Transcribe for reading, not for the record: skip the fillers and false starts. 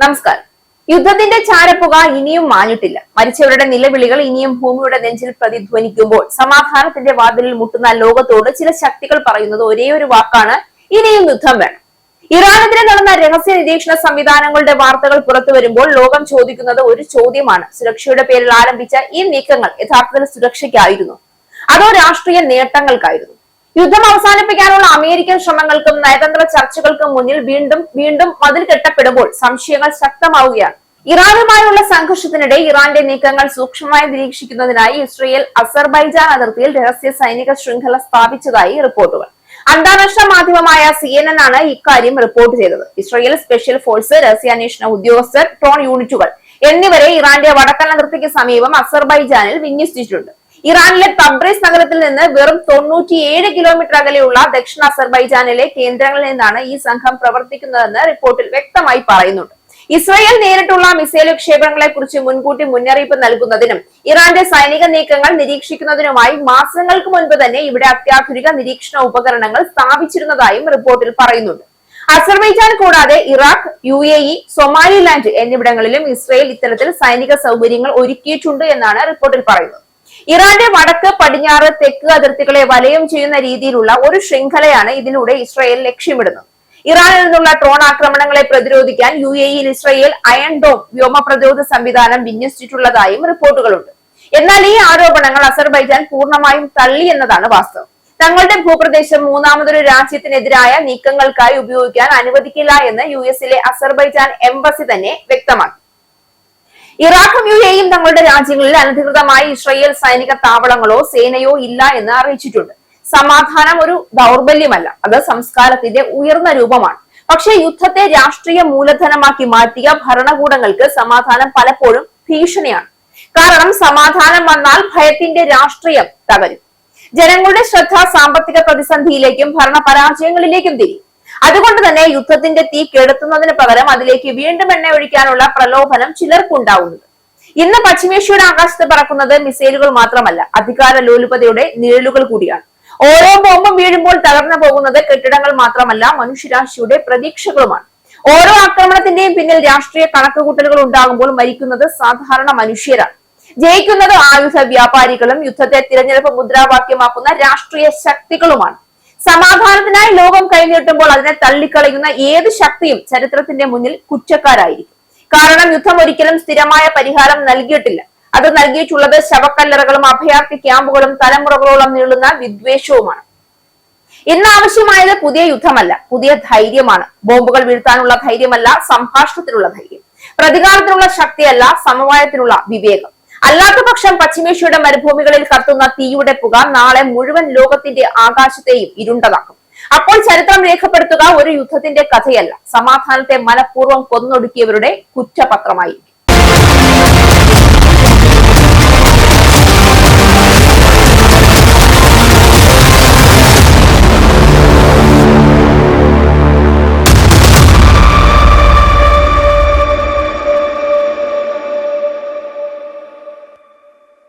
നമസ്കാരം. യുദ്ധത്തിന്റെ ചാരപ്പുക ഇനിയും മാഞ്ഞിട്ടില്ല. മരിച്ചവരുടെ നിലവിളികൾ ഇനിയും ഭൂമിയുടെ നെഞ്ചിൽ പ്രതിധ്വനിക്കുമ്പോൾ സമാധാനത്തിന്റെ വാതിലിൽ മുട്ടുന്ന ലോകത്തോട് ചില ശക്തികൾ പറയുന്നത് ഒരേ ഒരു വാക്കാണ്: ഇനിയും യുദ്ധം വേണം. ഇറാനെതിരെ നടന്ന രഹസ്യ നിരീക്ഷണ സംവിധാനങ്ങളുടെ വാർത്തകൾ പുറത്തു വരുമ്പോൾ ലോകം ചോദിക്കുന്നത് ഒരു ചോദ്യമാണ്: സുരക്ഷയുടെ പേരിൽ ആരംഭിച്ച ഈ നീക്കങ്ങൾ യഥാർത്ഥത്തിൽ സുരക്ഷയ്ക്കായിരുന്നു, അതോ രാഷ്ട്രീയ നേട്ടങ്ങൾക്കായിരുന്നു? യുദ്ധം അവസാനിപ്പിക്കാനുള്ള അമേരിക്കൻ ശ്രമങ്ങൾക്കും നയതന്ത്ര ചർച്ചകൾക്കും മുന്നിൽ വീണ്ടും മതിൽ കെട്ടപ്പെടുമ്പോൾ സംശയങ്ങൾ ശക്തമാവുകയാണ്. ഇറാനുമായുള്ള സംഘർഷത്തിനിടെ ഇറാന്റെ നീക്കങ്ങൾ സൂക്ഷ്മമായി നിരീക്ഷിക്കുന്നതിനായി ഇസ്രയേൽ അസർബൈജാൻ അതിർത്തിയിൽ രഹസ്യ സൈനിക ശൃംഖല സ്ഥാപിച്ചതായി റിപ്പോർട്ടുകൾ. അന്താരാഷ്ട്ര മാധ്യമമായ CNN ആണ് ഇക്കാര്യം റിപ്പോർട്ട് ചെയ്തത്. ഇസ്രയേൽ സ്പെഷ്യൽ ഫോഴ്സ്, രഹസ്യാന്വേഷണ ഉദ്യോഗസ്ഥർ, ഡ്രോൺ യൂണിറ്റുകൾ എന്നിവരെ ഇറാന്റെ വടക്കൻ അതിർത്തിക്ക് സമീപം അസർബൈജാനിൽ വിന്യസിച്ചിട്ടുണ്ട്. ഇറാനിലെ തബ്രീസ് നഗരത്തിൽ നിന്ന് വെറും 97 കിലോമീറ്റർ അകലെയുള്ള ദക്ഷിണ അസർബൈജാനിലെ കേന്ദ്രങ്ങളിൽ നിന്നാണ് ഈ സംഘം പ്രവർത്തിക്കുന്നതെന്ന് റിപ്പോർട്ടിൽ വ്യക്തമായി പറയുന്നുണ്ട്. ഇസ്രയേൽ നേരിട്ടുള്ള മിസൈൽ വിക്ഷേപങ്ങളെ കുറിച്ച് മുൻകൂട്ടി മുന്നറിയിപ്പ് നൽകുന്നതിനും ഇറാന്റെ സൈനിക നീക്കങ്ങൾ നിരീക്ഷിക്കുന്നതിനുമായി മാസങ്ങൾക്ക് മുൻപ് തന്നെ ഇവിടെ അത്യാധുനിക നിരീക്ഷണ ഉപകരണങ്ങൾ സ്ഥാപിച്ചിരുന്നതായും റിപ്പോർട്ടിൽ പറയുന്നുണ്ട്. അസർബൈജാൻ കൂടാതെ ഇറാഖ്, UAE, സൊമാലിലാൻഡ് എന്നിവിടങ്ങളിലും ഇസ്രയേൽ ഇത്തരത്തിൽ സൈനിക സൗകര്യങ്ങൾ ഒരുക്കിയിട്ടുണ്ട് എന്നാണ് റിപ്പോർട്ടിൽ പറയുന്നത്. ഇറാന്റെ വടക്ക്, പടിഞ്ഞാറ്, തെക്ക് അതിർത്തികളെ വലയം ചെയ്യുന്ന രീതിയിലുള്ള ഒരു ശൃംഖലയാണ് ഇതിലൂടെ ഇസ്രയേൽ ലക്ഷ്യമിടുന്നത്. ഇറാനിൽ നിന്നുള്ള ഡ്രോൺ ആക്രമണങ്ങളെ പ്രതിരോധിക്കാൻ UAE-യിൽ ഇസ്രയേൽ അയൺ ഡോം വ്യോമ പ്രതിരോധ സംവിധാനം വിന്യസിച്ചിട്ടുള്ളതായും റിപ്പോർട്ടുകളുണ്ട്. എന്നാൽ ഈ ആരോപണങ്ങൾ അസർബൈജാൻ പൂർണ്ണമായും തള്ളി എന്നതാണ് വാസ്തവം. തങ്ങളുടെ ഭൂപ്രദേശം മൂന്നാമതൊരു രാജ്യത്തിനെതിരായ നീക്കങ്ങൾക്കായി ഉപയോഗിക്കാൻ അനുവദിക്കില്ല എന്ന് US-ലെ അസർബൈജാൻ എംബസി തന്നെ വ്യക്തമാക്കി. ഇറാഖും UAE-യും തങ്ങളുടെ രാജ്യങ്ങളിൽ അനധികൃതമായി ഇസ്രയേൽ സൈനിക താവളങ്ങളോ സേനയോ ഇല്ല എന്ന് അറിയിച്ചിട്ടുണ്ട്. സമാധാനം ഒരു ദൗർബല്യമല്ല, അത് സംസ്കാരത്തിന്റെ ഉയർന്ന രൂപമാണ്. പക്ഷേ യുദ്ധത്തെ രാഷ്ട്രീയ മൂലധനമാക്കി മാറ്റിയ ഭരണകൂടങ്ങൾക്ക് സമാധാനം പലപ്പോഴും ഭീഷണിയാണ്. കാരണം സമാധാനം വന്നാൽ ഭയത്തിന്റെ രാഷ്ട്രീയം തകരും. ജനങ്ങളുടെ ശ്രദ്ധ സാമ്പത്തിക പ്രതിസന്ധിയിലേക്കും ഭരണ പരാജയങ്ങളിലേക്കും തിരിയും. അതുകൊണ്ട് തന്നെ യുദ്ധത്തിന്റെ തീ കെടുത്തുന്നതിന് പകരം അതിലേക്ക് വീണ്ടും എണ്ണ ഒഴിക്കാനുള്ള പ്രലോഭനം ചിലർക്കുണ്ടാവുന്നത്. ഇന്ന് പശ്ചിമേഷ്യയുടെ ആകാശത്ത് പറക്കുന്നത് മിസൈലുകൾ മാത്രമല്ല, അധികാര ലോലുപതയുടെ നിഴലുകൾ കൂടിയാണ്. ഓരോ ബോംബും വീഴുമ്പോൾ തകർന്നു പോകുന്നത് കെട്ടിടങ്ങൾ മാത്രമല്ല, മനുഷ്യരാശിയുടെ പ്രതീക്ഷകളുമാണ്. ഓരോ ആക്രമണത്തിന്റെയും പിന്നിൽ രാഷ്ട്രീയ കണക്കുകൂട്ടലുകൾ ഉണ്ടാകുമ്പോൾ മരിക്കുന്നത് സാധാരണ മനുഷ്യരാണ്. ജയിക്കുന്നത് ആയുധ വ്യാപാരികളും യുദ്ധത്തെ തിരഞ്ഞെടുപ്പ് മുദ്രാവാക്യമാക്കുന്ന രാഷ്ട്രീയ ശക്തികളുമാണ്. സമാധാനത്തിനായി ലോകം കൈനീട്ടുമ്പോൾ അതിനെ തള്ളിക്കളയുന്ന ഏത് ശക്തിയും ചരിത്രത്തിന്റെ മുന്നിൽ കുറ്റക്കാരായിരിക്കും. കാരണം യുദ്ധം ഒരിക്കലും സ്ഥിരമായ പരിഹാരം നൽകിയിട്ടില്ല. അത് നൽകിയിട്ടുള്ളത് ശവക്കല്ലറകളും അഭയാർത്ഥി ക്യാമ്പുകളും തലമുറകളോളം നീളുന്ന വിദ്വേഷവുമാണ്. ഇന്ന് ആവശ്യമായത് പുതിയ യുദ്ധമല്ല, പുതിയ ധൈര്യമാണ്. ബോംബുകൾ വീഴ്ത്താനുള്ള ധൈര്യമല്ല, സംഭാഷണത്തിനുള്ള ധൈര്യം. പ്രതികാരത്തിനുള്ള ശക്തിയല്ല, സമവായത്തിനുള്ള വിവേകം. അല്ലാത്ത പക്ഷം പശ്ചിമേഷ്യയുടെ മരുഭൂമികളിൽ കത്തുന്ന തീയുടെ പുക നാളെ മുഴുവൻ ലോകത്തിന്റെ ആകാശത്തെയും ഇരുണ്ടതാക്കും. അപ്പോൾ ചരിത്രം രേഖപ്പെടുത്തുക ഒരു യുദ്ധത്തിന്റെ കഥയല്ല, സമാധാനത്തെ മനഃപൂർവ്വം കൊന്നൊടുക്കിയവരുടെ കുറ്റപത്രമായിരിക്കും.